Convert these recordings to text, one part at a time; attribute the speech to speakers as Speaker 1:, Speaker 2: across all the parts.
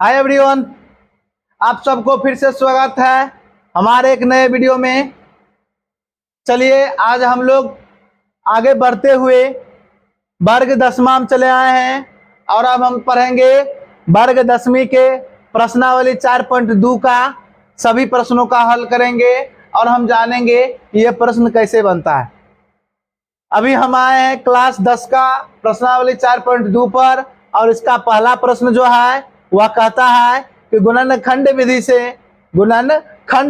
Speaker 1: Hi everyone, आप सबको फिर से स्वागत है हमारे एक नए वीडियो में। चलिए आज हम लोग आगे बढ़ते हुए वर्ग दसवां में चले आए हैं और अब हम पढ़ेंगे वर्ग दसवीं के प्रश्नावली 4.2 का सभी प्रश्नों का हल करेंगे और हम जानेंगे कि यह प्रश्न कैसे बनता है। अभी हम आए हैं क्लास 10 का प्रश्नावली 4.2 पर और इसका पहला प्रश्न जो है वह कहता है कि गुणनखंड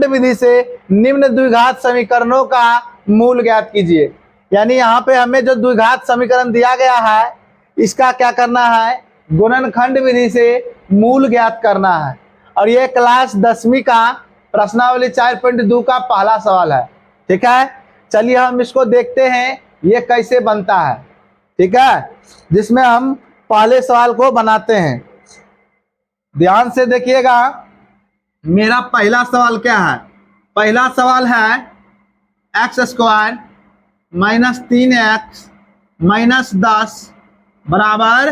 Speaker 1: विधि से निम्न द्विघात समीकरणों का मूल ज्ञात कीजिए। यानी यहाँ पे हमें जो द्विघात समीकरण दिया गया है इसका क्या करना है, गुणनखंड विधि से मूल ज्ञात करना है। और ये क्लास 10वीं का प्रश्नावली 4.2 का पहला सवाल है। ठीक है, चलिए हम इसको देखते हैं ये कैसे बनता है। ठीक है, जिसमें हम पहले सवाल को बनाते हैं। ध्यान से देखिएगा, मेरा पहला सवाल क्या है। पहला सवाल है x² - 3x - 10 बराबर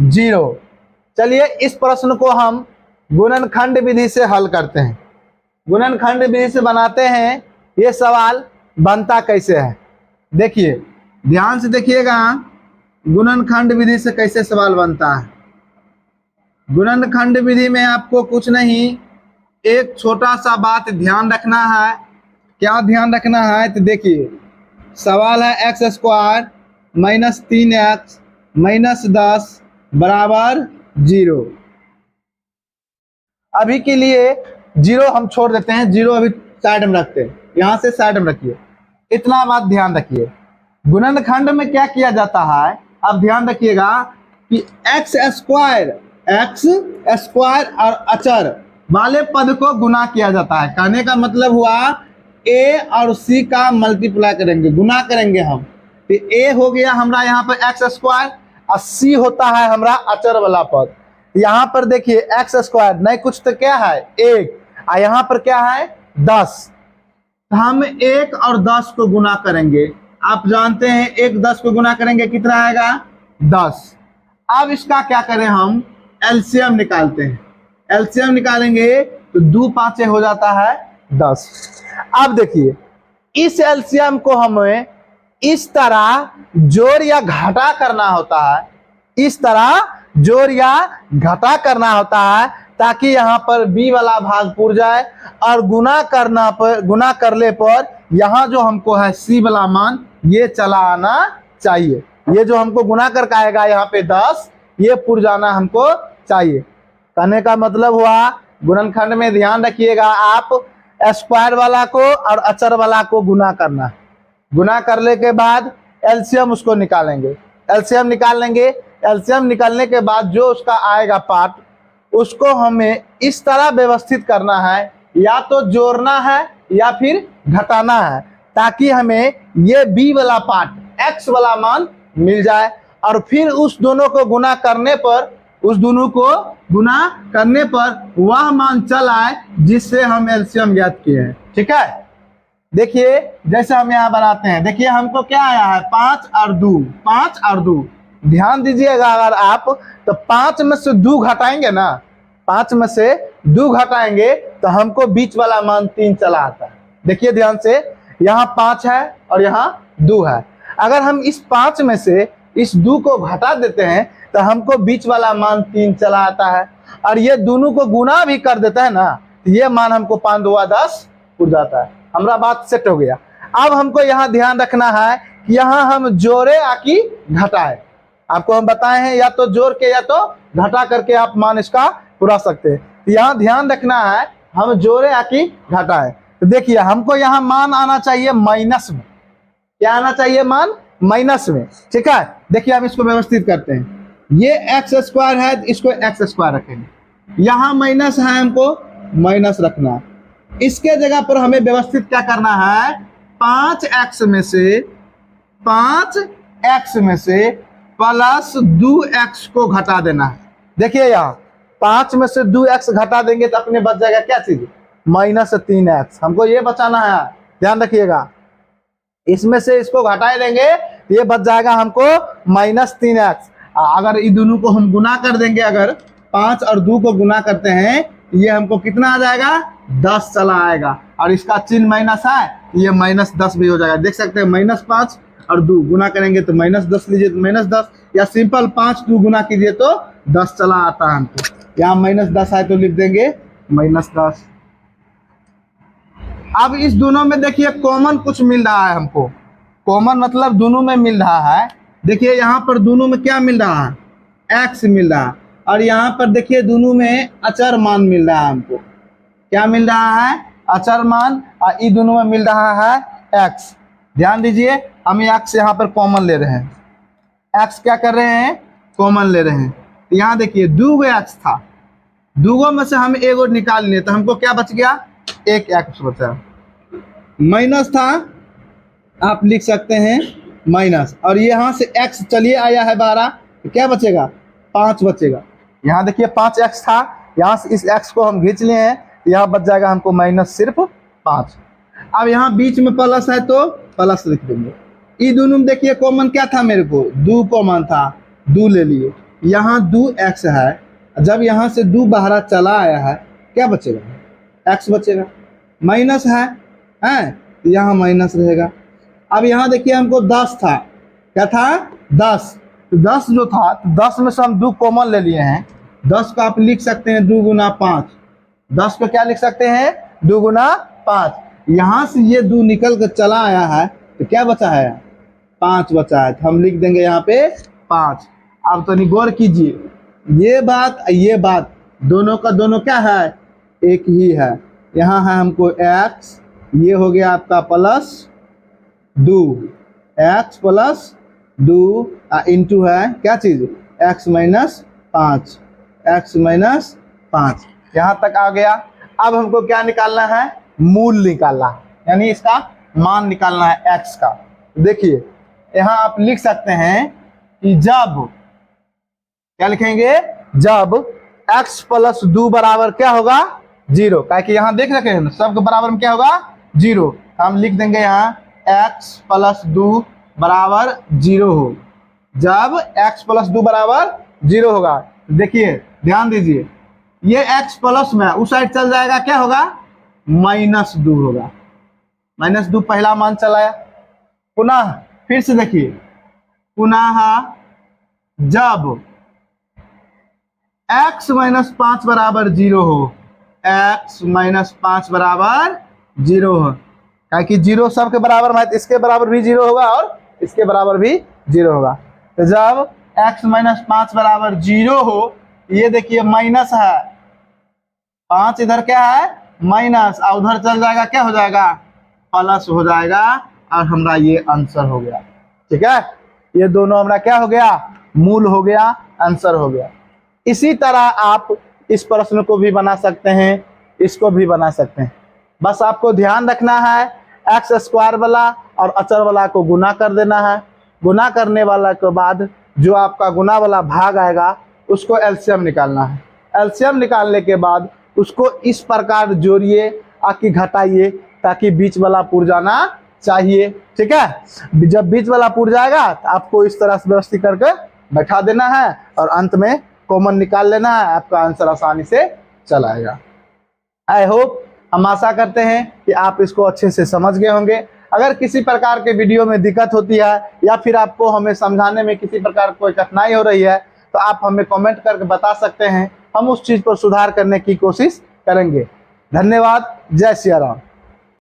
Speaker 1: 0। चलिए इस प्रश्न को हम गुणनखंड विधि से हल करते हैं। गुणनखंड विधि से बनाते हैं। ये सवाल बनता कैसे है देखिए, ध्यान से देखिएगा गुणनखंड विधि से कैसे सवाल बनता है। गुणनखंड विधि में आपको कुछ नहीं, एक छोटा सा बात ध्यान रखना है। क्या ध्यान रखना है तो देखिए, सवाल है x² - 3x - 10 बराबर 0। अभी के लिए 0 हम छोड़ देते हैं, 0 अभी साइड में रखते हैं, यहाँ से साइड में रखिए। इतना बात ध्यान रखिए, गुणनखंड में क्या किया जाता है। अब ध्यान रखिएगा कि x² और अचर वाले पद को गुना किया जाता है। कहने का मतलब हुआ a और c का मल्टीप्लाई करेंगे, गुना करेंगे हम। तो a हो गया हमरा यहाँ पर x² और c होता है हमरा अचर वाला पद। यहाँ पर देखिए x² नहीं कुछ तो क्या है 1 और यहाँ पर क्या है 10। हम 1 और 10 को गुना करेंगे। आप जानते हैं 1 10 को गुना करेंगे कितना आएगा 10। अब इसका क्या करें, हम एलसीएम निकालते हैं। एलसीएम निकालेंगे तो 2 5 हो जाता है 10। अब देखिए इस एलसीएम को हमें इस तरह जोड़ या घटा करना होता है। इस तरह जोड़ या घटा करना होता है ताकि यहाँ पर b वाला भाग पूर जाए और गुना करने पर यहाँ जो हमको है c वाला मान ये चला आना चाहिए। ये जो हमको गुना करके आएगा यहाँ पे 10, ये पुर जाना हमको चाहिए। कहने का मतलब हुआ गुणनखंड में ध्यान रखिएगा, आप स्क्वायर वाला को और अचर वाला को गुना करना। गुना करने के बाद एलसीएम उसको निकालेंगे। एलसीएम निकाल लेंगे। एलसीएम निकालने के बाद जो उसका आएगा पार्ट, उसको हमें इस तरह व्यवस्थित करना है, या तो जोड़ना है या फिर घटाना है, ताकि हमें ये b वाला पार्ट x वाला मान मिल जाए। और फिर उस दोनों को गुना करने पर वह मान चल आए जिससे हम एलसीएम ज्ञात किए हैं। ठीक है, देखिए जैसे हम यहाँ बनाते हैं, देखिए हमको क्या आया है 5 और 2। ध्यान दीजिएगा, अगर आप तो 5 में से 2 घटाएंगे ना, 5 में से 2 घटाएंगे तो हमको बीच वाला मान 3 चला आता है। देखिए ध्यान से, यहाँ 5 है और यहाँ 2 है। अगर हम इस 5 में से इस 2 को घटा देते हैं तो हमको बीच वाला मान 3 चला आता है। और ये दोनों को गुना भी कर देता है ना, तो ये मान हमको 5 2 10 उड़ जाता है। हमारा बात सेट हो गया। अब हमको यहाँ ध्यान रखना है कि यहाँ हम जोड़े या कि घटाए। आपको हम बताए हैं या तो जोड़ के या तो घटा करके आप मान इसका पुरा सकते हैं। तो यहाँ ध्यान रखना है हम जोड़े या कि घटाए। तो देखिए हमको यहाँ मान आना चाहिए माइनस में। क्या आना चाहिए, मान माइनस में। ठीक है, देखिए हम इसको व्यवस्थित करते हैं। ये x² है, इसको x² रखेंगे। यहाँ माइनस है, हमको माइनस रखना है। इसके जगह पर हमें व्यवस्थित क्या करना है, 5x में से प्लस 2x को घटा देना है। देखिए यहाँ 5 में से 2x घटा देंगे तो अपने बच जाएगा क्या चीज, -3x। हमको ये बचाना है, ध्यान रखिएगा। इसमें से इसको घटा देंगे, ये बच जाएगा हमको -3x। अगर इन दोनों को हम गुना कर देंगे, अगर 5 और 2 को गुना करते हैं, ये हमको कितना आ जाएगा, 10 चला आएगा। और इसका चिन्ह माइनस है, ये -10 भी हो जाएगा। देख सकते हैं -5 और 2 गुना करेंगे तो -10 लीजिए तो -10, या सिंपल 5 2 गुना कीजिए तो 10 चला आता है हमको। यहाँ -10 है तो लिख देंगे -10। अब इस दोनों में देखिए कॉमन कुछ मिल रहा है हमको, कॉमन मतलब दोनों में मिल रहा है। देखिए यहाँ पर दोनों में क्या मिल रहा है, x मिल रहा है, और यहाँ पर देखिए दोनों में अचर मान मिल रहा है हमको। क्या मिल रहा है, अचर मान, और ये दोनों में मिल रहा है x। ध्यान दीजिए हम x यहाँ पर कॉमन ले रहे हैं, x क्या कर रहे हैं, कॉमन ले रहे हैं। तो यहाँ देखिए 2 x था, 2 में से हम एगो निकाल लिए तो हमको क्या बच गया, एक x बचा। माइनस था, आप लिख सकते हैं माइनस, और यहाँ से x चलिए आया है 12, तो क्या बचेगा, 5 बचेगा। यहाँ देखिए 5x था, यहाँ से इस x को हम खींच लिए हैं, यहाँ बच जाएगा हमको माइनस सिर्फ 5। अब यहाँ बीच में प्लस है तो प्लस लिख देंगे। ये दोनों में देखिए कॉमन क्या था, मेरे को 2 कॉमन था, 2 ले लिए। यहाँ 2x है, जब यहाँ से 2 बाहर चला आया है क्या बचेगा, x बचेगा। माइनस है तो यहाँ माइनस रहेगा। अब यहाँ देखिए हमको 10 था, क्या था 10, तो 10 जो था तो 10 में से हम 2 कॉमन ले लिए हैं। 10 को आप लिख सकते हैं 2 गुना 5, 10 को क्या लिख सकते हैं, 2 गुना 5। यहाँ से ये 2 निकल कर चला आया है तो क्या बचा है, 5 बचा है, तो हम लिख देंगे यहाँ पे 5। अब तो गौर कीजिए, ये बात दोनों का दोनों क्या है, एक ही है। यहाँ है हमको x, ये हो गया आपका +2, x + 2 इंटू है क्या चीज, x - 5, x - 5। यहाँ तक आ गया। अब हमको क्या निकालना है, मूल निकालना है, यानी इसका मान निकालना है x का। देखिए यहाँ आप लिख सकते हैं कि जब, क्या लिखेंगे, जब x + 2 बराबर क्या होगा, 0। क्या कि यहाँ देख रखे हैं ना, सबके बराबर में क्या होगा, 0। हम लिख देंगे यहाँ x + 2 बराबर 0 हो। जब x + 2 बराबर 0 होगा, देखिए ध्यान दीजिए, ये x प्लस में उस साइड चल जाएगा, क्या होगा, -2 होगा। -2 पहला मान चलाया। पुनः फिर से देखिए, पुनः जब x - 5 बराबर 0 हो, x - 5 बराबर 0 हो, क्या कि 0 सबके बराबर में, इसके बराबर भी 0 होगा और इसके बराबर भी 0 होगा। तो जब x - 5 बराबर 0 हो, ये देखिए माइनस है, 5 इधर क्या है, माइनस, और उधर चल जाएगा, क्या हो जाएगा, प्लस हो जाएगा, और हमारा ये आंसर हो गया। ठीक है, ये दोनों हमारा क्या हो गया, मूल हो गया, आंसर हो गया। इसी तरह आप इस प्रश्न को भी बना सकते हैं, इसको भी बना सकते हैं। बस आपको ध्यान रखना है, x² वाला और अचर वाला को गुना कर देना है। गुना करने वाला के बाद जो आपका गुना वाला भाग आएगा उसको एलसीएम निकालना है। एलसीएम निकालने के बाद उसको इस प्रकार जोड़िए आकि घटाइए, ताकि बीच वाला पुर जाना चाहिए। ठीक है, जब बीच वाला पुर जाएगा तो आपको इस तरह से व्यवस्थित करके बैठा देना है और अंत में कॉमन निकाल लेना है, आपका आंसर आसानी से चल आएगा। आई होप, हम आशा करते हैं कि आप इसको अच्छे से समझ गए होंगे। अगर किसी प्रकार के वीडियो में दिक्कत होती है या फिर आपको हमें समझाने में किसी प्रकार कोई कठिनाई हो रही है तो आप हमें कमेंट करके बता सकते हैं, हम उस चीज़ पर सुधार करने की कोशिश करेंगे। धन्यवाद। जय सिया राम।